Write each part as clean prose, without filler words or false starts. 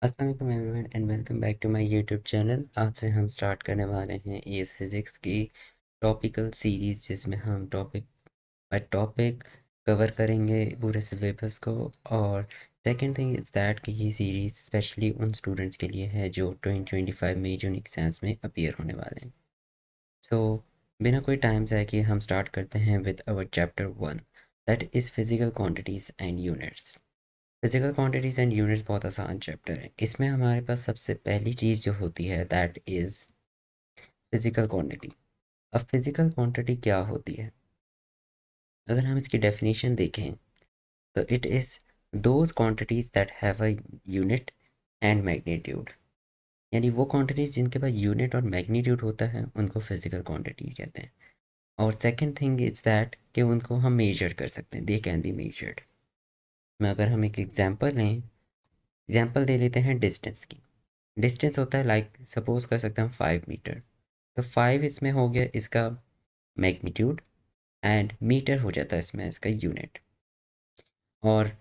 अस्सलाम वालेकुम everyone and welcome back to my YouTube channel. आज से हम स्टार्ट करने वाले हैं एएस फिज़िक्स की टॉपिकल सीरीज़, जिसमें हम टॉपिक बाय टॉपिक कवर करेंगे पूरे सिलेबस को। और सेकंड थिंग इज़ दैट कि ये सीरीज़ स्पेशली उन स्टूडेंट्स के लिए है जो 2025 में जून एग्ज़ाम्स में अपीयर होने वाले हैं। सो बिना कोई टाइम ज़ाय किए हम स्टार्ट करते हैं with our chapter 1, that is physical quantities and units. Physical quantities and units बहुत आसान चैप्टर है। इसमें हमारे पास सबसे पहली चीज़ जो होती है दैट इज़ फिजिकल क्वांटिटी। अब फिजिकल क्वांटिटी क्या होती है? अगर हम इसकी डेफिनेशन देखें तो it is those quantities that have a unit and magnitude. यानी वो क्वांटिटीज़ जिनके पास यूनिट और मैग्नीट्यूड होता है उनको फिजिकल क्वांटिटी कहते हैं। और सेकंड थिंग इज़ दैट कि उनको हम मेजर कर सकते हैं, दे कैन बी मेजर्ड। मैं अगर हम एक एग्जांपल लें, एग्जांपल दे लेते हैं डिस्टेंस की। डिस्टेंस होता है लाइक सपोज कर सकते हैं 5 मीटर। तो 5 इसमें हो गया इसका मैग्नीट्यूड एंड मीटर हो जाता है इसमें इसका यूनिट। और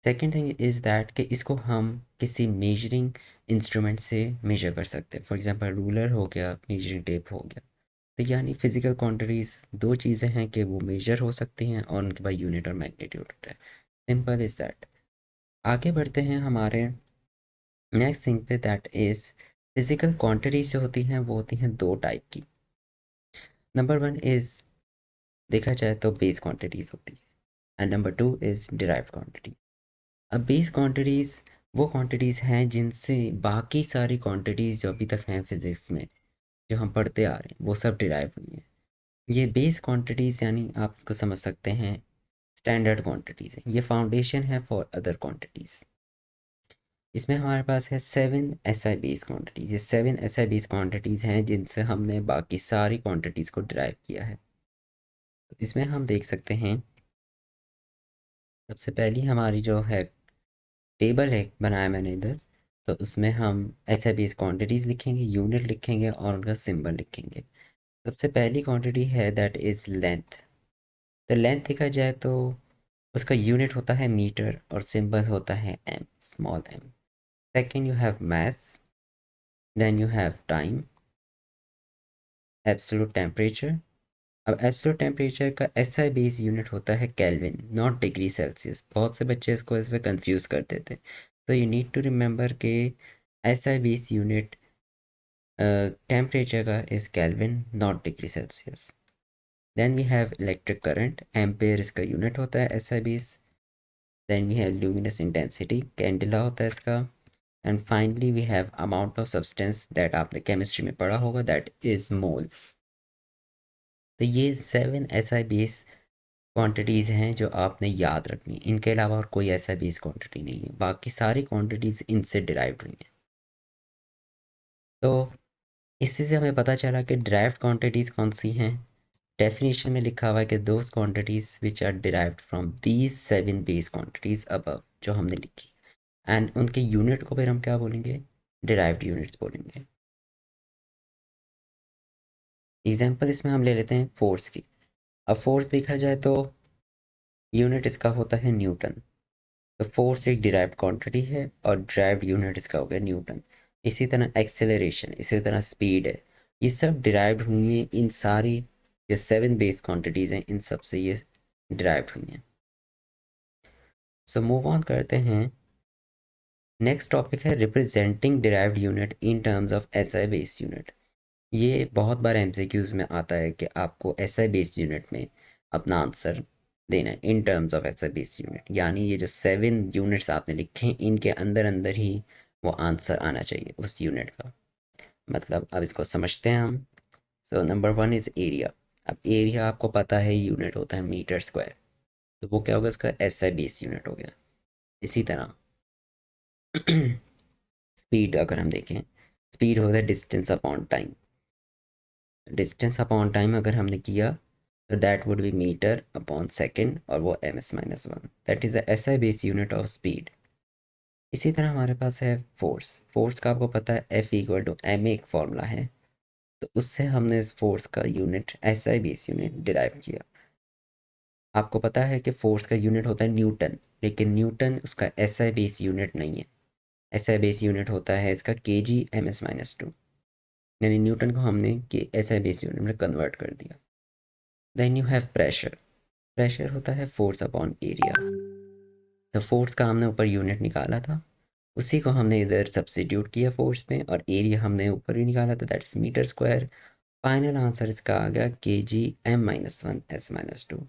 सेकंड थिंग इज़ दैट कि इसको हम किसी मेजरिंग इंस्ट्रूमेंट से मेजर कर सकते हैं। फॉर एग्जांपल रूलर हो गया, मेजरिंग टेप हो गया। तो यानी फिजिकल क्वांटिटीज़ दो चीज़ें हैं कि वो मेजर हो सकती हैं और उनके पास यूनिट और मैग्नीट्यूड होता है। Simple is that. आगे बढ़ते हैं हमारे नेक्स्ट थिंग पे, दैट इज़ फिजिकल क्वांटिटीज जो होती हैं वो होती हैं दो टाइप की। नंबर वन इज़ देखा जाए तो बेस क्वांटिटीज होती है and number two is derived quantity. अब बेस क्वांटिटीज़ वो क्वांटिटीज़ हैं जिनसे बाकी सारी क्वांटिटीज़ जो अभी तक हैं फिज़िक्स में जो हम पढ़ते आ रहे हैं वो सब डिराइव हुई हैं। ये बेस क्वांटिटीज़ यानी आप इसको समझ सकते हैं स्टैंडर्ड क्वांटिटीज़ हैं, ये फाउंडेशन है फॉर अदर क्वांटिटीज़। इसमें हमारे पास है 7 SI बेस क्वांटिटीज़। ये 7 SI बेस क्वांटिटीज़ हैं जिनसे हमने बाकी सारी क्वांटिटीज़ को डिराइव किया है। तो इसमें हम देख सकते हैं सबसे पहली हमारी जो है टेबल है बनाया मैंने इधर। तो उसमें हम SI बेस क्वांटिटीज़ लिखेंगे, यूनिट लिखेंगे और उनका सिंबल लिखेंगे। सबसे पहली क्वांटिटी है दैट इज़ लेंथ। तो लेंथ देखा जाए तो उसका यूनिट होता है मीटर और सिंबल होता है M, small M. Second you have mass, then you have time, absolute temperature. अब एब्सोल्यूट टेम्परेचर का एसआई बेस यूनिट होता है केल्विन, नॉट डिग्री सेल्सियस। बहुत से बच्चे इसको इसमें कंफ्यूज कर देते हैं। तो यू नीड टू रिमेंबर के एसआई बेस यूनिट टेम्परेचर का is kelvin, not degree Celsius. Then we have electric current, ampere इसका यूनिट होता है SI base. Then we have luminous intensity, candela होता है इसका। And finally we have amount of substance, that आपने chemistry में पढ़ा होगा, दैट इज मोल। तो ये 7 SI बेस क्वांटिटीज़ हैं जो आपने याद रखनी। इनके अलावा और कोई ऐसा बेस क्वांटिटी नहीं है, बाकी सारी क्वांटिटीज़ इनसे डिराइव्ड हुई हैं। तो इससे से हमें पता चला कि डिराइव्ड क्वांटिटीज़ कौन सी हैं। डेफिनेशन में लिखा हुआ है कि those quantities which are derived from these 7 base quantities above, जो हमने लिखी। एंड उनके यूनिट को फिर हम क्या बोलेंगे? डिराइव्ड यूनिट्स बोलेंगे। एग्जाम्पल इसमें हम ले लेते हैं फोर्स की। अब फोर्स देखा जाए तो यूनिट इसका होता है न्यूटन। तो फोर्स एक डिराइव्ड क्वांटिटी है और डिराइव्ड यूनिट इसका हो गया न्यूटन। इसी तरह एक्सेलरेशन, इसी तरह स्पीड है, ये सब डिराइव्ड हुई हैं। इन सारी जो 7 बेस क्वांटिटीज़ हैं इन सब से ये डिराइव्ड हुई हैं। सो मूव ऑन करते हैं। नेक्स्ट टॉपिक है representing derived unit in terms of SI base unit. ये बहुत बार एमसीक्यूज में आता है कि आपको एसआई बेस यूनिट में अपना आंसर देना है in terms of SI base unit. यानी ये जो 7 यूनिट्स आपने लिखे हैं इनके अंदर अंदर ही वो आंसर आना चाहिए उस यूनिट का। मतलब अब इसको समझते हैं हम। So number one is area. अब एरिया आपको पता है यूनिट होता है मीटर स्क्वायर। तो वो क्या होगा? इसका एसआई बेस यूनिट हो गया। इसी तरह स्पीड अगर हम देखें, स्पीड होता है distance upon time. Distance upon time अगर हमने किया तो that would be meter upon second और वो ms-1, that is the SI base unit of speed. इसी तरह हमारे पास है फोर्स। फोर्स का आपको पता है F=ma एक फॉर्मूला है। तो उससे हमने इस फोर्स का unit SI base unit derive किया। आपको पता है कि फोर्स का यूनिट होता है न्यूटन, लेकिन न्यूटन उसका एसआई बेस यूनिट नहीं है। SI बेस यूनिट होता है इसका kg ms-2, यानी न्यूटन को हमने के SI बेस यूनिट में कन्वर्ट कर दिया। Then you have pressure. Pressure होता है फोर्स अपॉन एरिया। तो फोर्स का हमने ऊपर यूनिट निकाला था, उसी को हमने इधर सब्स्टिट्यूट किया फोर्स में, और एरिया हमने ऊपर ही निकाला था, that is meter square. Final answer इसका आ गया kg m-1 s-2।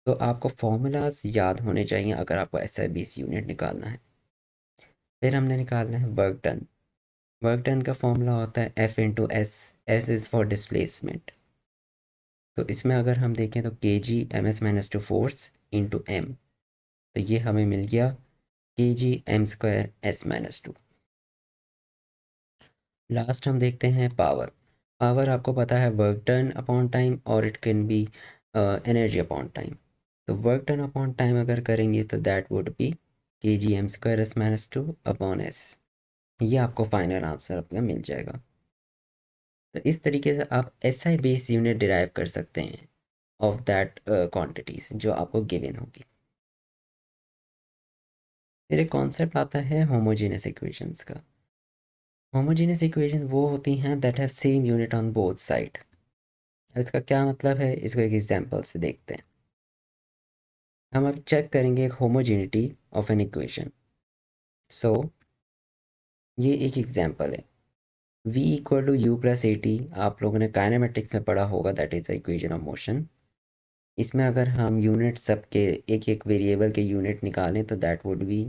तो आपको फॉर्मूलाज याद होने चाहिए अगर आपको SI बेस यूनिट निकालना है। फिर हमने निकालना है वर्क डन। वर्क डन का फॉर्मूला होता है F into S. S is for displacement. तो इसमें अगर हम देखें तो kg ms-2 force into m, तो ये हमें मिल गया kg m² s-2। लास्ट हम देखते हैं पावर। पावर आपको पता है वर्क डन अपॉन टाइम, और it can be energy upon time. तो वर्क डन अपॉन टाइम अगर करेंगे तो that would B kg m² s-2 upon s। ये आपको फाइनल आंसर अपना मिल जाएगा। तो इस तरीके से आप SI बेस यूनिट डिराइव कर सकते हैं ऑफ दैट क्वांटिटीज जो आपको गिवन होगी। फिर एक कॉन्सेप्ट आता है होमोजेनियस इक्वेशंस का। होमोजेनियस इक्वेशन वो होती हैं that have same unit on both side. अब इसका क्या मतलब है, इसको एक एग्जांपल से देखते हैं। हम अब चेक करेंगे एक homogeneity of an equation. So ये एक एग्जांपल है, v equal to U plus A T. आप लोगों ने काइनेमेटिक्स में पढ़ा होगा, that is the equation of motion. इसमें अगर हम यूनिट सबके एक एक वेरिएबल के यूनिट निकालें तो that would B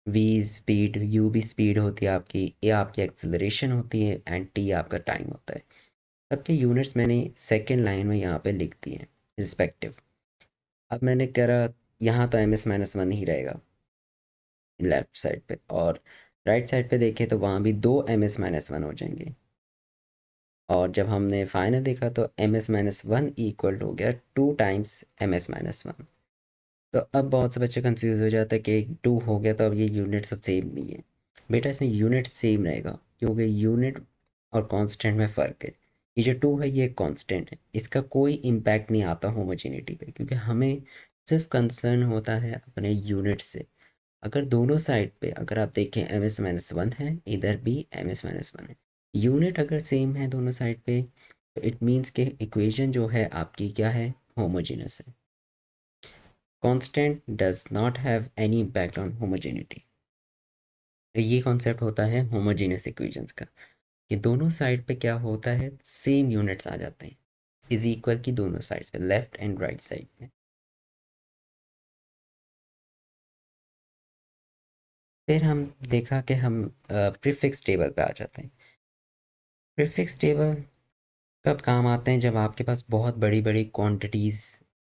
v speed, u भी स्पीड होती है आपकी, a आपकी एक्सेलरेशन होती है, एंड t आपका टाइम होता है। सबके यूनिट्स मैंने सेकेंड लाइन में यहाँ पे लिख दिए रिस्पेक्टिव। अब मैंने करा यहाँ तो ms-1 ही रहेगा लेफ्ट साइड पे, और राइट साइड पे देखें तो वहाँ भी दो ms-1 हो जाएंगे। और जब हमने फाइनल देखा तो ms-1 इक्वल हो गया 2 टाइम्स ms-1। तो अब बहुत से बच्चे कंफ्यूज हो जाते हैं कि 2 हो गया तो अब ये यूनिट सब सेम नहीं है। बेटा इसमें यूनिट सेम रहेगा, क्योंकि यूनिट और कांस्टेंट में फ़र्क है। ये जो 2 है ये एक कांस्टेंट है, इसका कोई इम्पैक्ट नहीं आता होमोजेनिटी पे, क्योंकि हमें सिर्फ कंसर्न होता है अपने यूनिट से। अगर दोनों साइड पे अगर आप देखें ms-1 है, इधर भी ms-1 है, यूनिट अगर सेम है दोनों साइड पे, तो इट मीन्स कि इक्वेशन जो है आपकी क्या है, होमोजेनस है। Constant does not have any impact on homogeneity. ये कॉन्सेप्ट होता है होमोजेनियस इक्वेशंस का, कि दोनों साइड पे क्या होता है, सेम यूनिट्स आ जाते हैं, इज इक्वल की दोनों साइड्स पे, लेफ्ट एंड राइट साइड पे। फिर हम देखा कि हम प्रीफिक्स टेबल पे आ जाते हैं। प्रीफिक्स टेबल कब काम आते हैं, जब आपके पास बहुत बड़ी बड़ी क्वांटिटीज़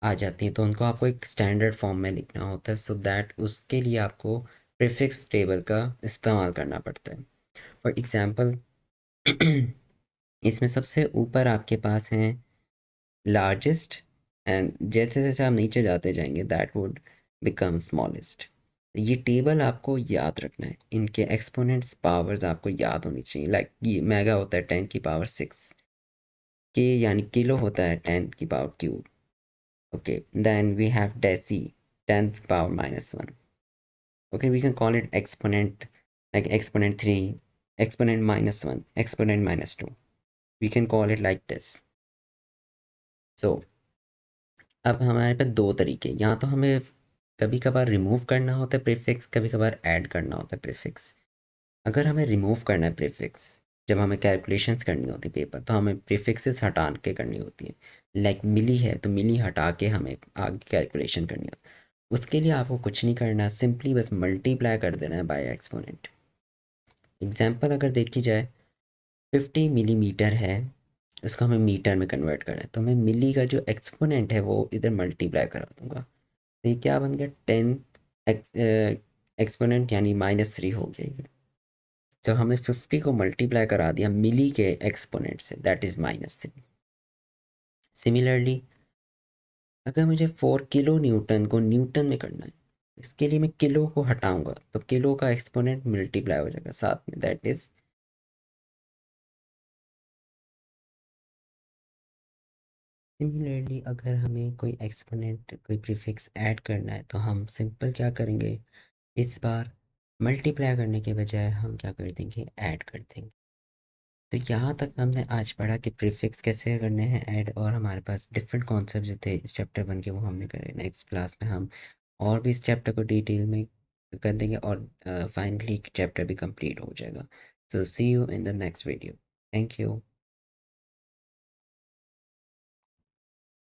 आ जाती हैं तो उनको आपको एक स्टैंडर्ड फॉर्म में लिखना होता है, सो दैट उसके लिए आपको प्रीफिक्स टेबल का इस्तेमाल करना पड़ता है। फॉर एग्ज़ाम्पल इसमें सबसे ऊपर आपके पास हैं लार्जेस्ट, एंड जैसे जैसे आप नीचे जाते जाएंगे दैट वुड बिकम स्मॉलेस्ट। ये टेबल आपको याद रखना है, इनके एक्सपोनेंट्स पावर्स आपको याद होनी चाहिए। लाइक ये मेगा होता है 10⁶, के यानी किलो होता है 10⁻³ okay. Then we have deci 10⁻⁻1 okay. We can call it exponent, like exponent 3, exponent -1, exponent -2, we can call it like this. So अब हमारे पास दो तरीके, यहाँ तो हमें कभी कभार रिमूव करना होता है प्रीफिक्स, कभी कभार ऐड करना होता है प्रीफिक्स। अगर हमें रिमूव करना है प्रीफिक्स, जब हमें कैलकुलेशंस करनी होती है पेपर, तो हमें प्रीफिक्सेस हटा के करनी होती है। लाइक मिली है तो मिली हटा के हमें आगे कैलकुलेशन करनी होती है। उसके लिए आपको कुछ नहीं करना, सिंपली बस मल्टीप्लाई कर देना है बाय एक्सपोनेंट। एग्जाम्पल अगर देखी जाए, 50 मिलीमीटर है, उसको हमें मीटर में कन्वर्ट करना है, तो मैं मिली का जो एक्सपोनेंट है वो इधर मल्टीप्लाई करा दूंगा। तो ये क्या बन गया, 10 एक्सपोनेंट यानी -3 हो गया ये। तो हमने 50 को मल्टीप्लाई करा दिया मिली के एक्सपोनेंट से, दैट इज -3। सिमिलरली अगर मुझे 4 किलो न्यूटन को न्यूटन में करना है, इसके लिए मैं किलो को हटाऊंगा तो किलो का एक्सपोनेंट मल्टीप्लाई हो जाएगा साथ में, दैट इज। सिमिलरली अगर हमें कोई एक्सपोनेंट कोई प्रीफिक्स ऐड करना है तो हम सिंपल क्या करेंगे, इस बार मल्टीप्लाई करने के बजाय हम क्या कर देंगे, ऐड कर देंगे। तो यहाँ तक हमने आज पढ़ा कि प्रीफिक्स कैसे करने हैं ऐड, और हमारे पास डिफरेंट कॉन्सेप्ट जो थे इस चैप्टर 1 के वो हमने करे। नेक्स्ट क्लास में हम और भी इस चैप्टर को डिटेल में कर देंगे और फाइनली चैप्टर भी कंप्लीट हो जाएगा। So see you in the next video. Thank you.